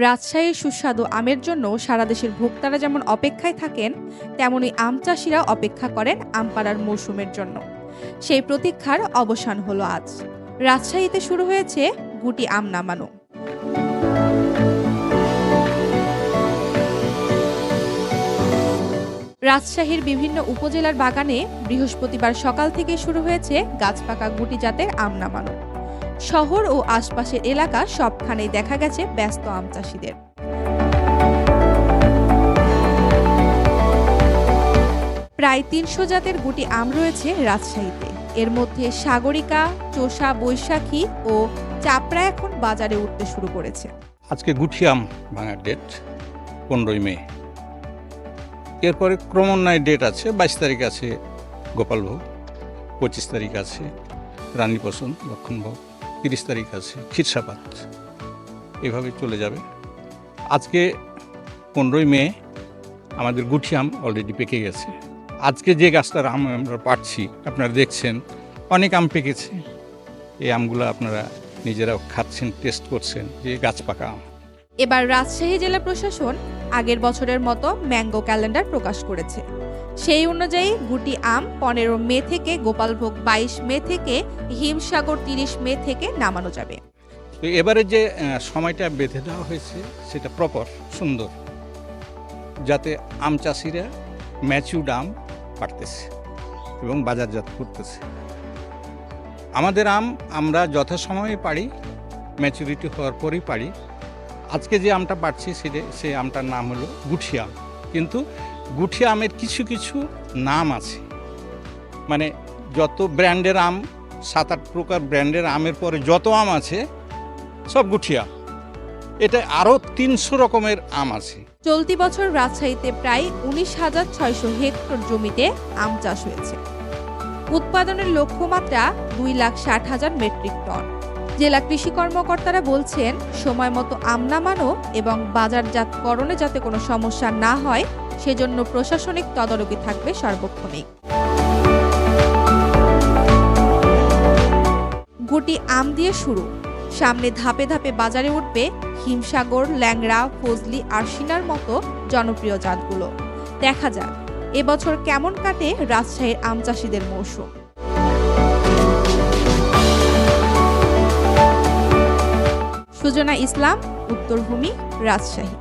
রাজশাহীর সুস্বাদু আমের জন্য সারা দেশের ভোক্তারা যেমন অপেক্ষায় থাকেন, তেমনি আম চাষিরা অপেক্ষা করেন আম পাড়ার মৌসুমের জন্য। সেই প্রতীক্ষার অবসান হলো আজ। রাজশাহীতে শুরু হয়েছে গুটি আম নামানো। রাজশাহীর বিভিন্ন উপজেলার বাগানে বৃহস্পতিবার সকাল থেকে শুরু হয়েছে গাছপাকা গুটি জাতের আম নামানো। শহর ও আশপাশের এলাকা সবখানেই দেখা গেছে ব্যস্ত আম চাষিদের। প্রায় ৩০০ জাতের গুটি আম রয়েছে রাজশাহীতে। এর মধ্যে সাগরিকা, চোষা, বৈশাখী ও চাপড়া এখন বাজারে উঠতে শুরু করেছে। আজকে গুটি আম ভাঙার ডেট 15ই মে। এরপরে ক্রমান্বয়ে ডেট আছে, 22 তারিখ আছে গোপালভোগ, 25 তারিখ আছে রানীপসন্দ লক্ষণভোগ, 30 তারিখ আছে ক্ষীরসাপাত। এভাবে চলে যাবে। আজকে 15ই মে আমাদের গুটি আম অলরেডি পেকে গেছে। আজকে যে গাছটার আম আমরা পাচ্ছি, আপনারা দেখছেন অনেক আম পেকেছে। এই আমগুলো আপনারা নিজেরাও খাচ্ছেন, টেস্ট করছেন, যে গাছ পাকা আম। এবার রাজশাহী জেলা প্রশাসন আগের বছরের মতো ম্যাঙ্গো ক্যালেন্ডার প্রকাশ করেছে। সেই অনুযায়ী গুটি আম 15 মে থেকে, গোপালভোগ 22 মে থেকে, হিমসাগর 30 মে থেকে নামানো যাবে। তো এবারে যে সময়টা বেঁধে দেওয়া হয়েছে সেটা প্রপার, সুন্দর, যাতে আম চাষিরা ম্যাচিউরড আম পাড়তেছে এবং বাজারজাত করতেছে। আমাদের আম আমরা যথাসময়ে পাড়ি, ম্যাচুরিটি হওয়ার পরেই পাড়ি। আজকে যে আমটা পাচ্ছি সেই আমটার নাম হলো গুটি আম। কিন্তু গুটি আমের কিছু কিছু নাম আছে, মানে যত ব্র্যান্ডের আম, 7-8 প্রকার ব্র্যান্ডের আমের পরে যত আম আছে সব গুটি আম। এটা আরও 300 রকমের আম আছে। চলতি বছর রাজশাহীতে প্রায় 19,600 হেক্টর জমিতে আম চাষ হয়েছে। উৎপাদনের লক্ষ্যমাত্রা 2,60,000 মেট্রিক টন। জেলা কৃষি কর্মকর্তারা বলছেন, সময় মতো আম নামানো এবং বাজারজাতকরণে যাতে কোনো সমস্যা না হয় সেজন্য প্রশাসনিক তদারকি থাকবে সার্বক্ষণিক। গুটি আম দিয়ে শুরু, সামনে ধাপে ধাপে বাজারে উঠবে হিমসাগর, ল্যাংড়া, ফজলি আর সিনার মতো জনপ্রিয় জাতগুলো। দেখা যাক এবছর কেমন কাটে রাজশাহীর আম চাষিদের মৌসুম। সুজনা ইসলাম, উত্তরভূমি, রাজশাহী।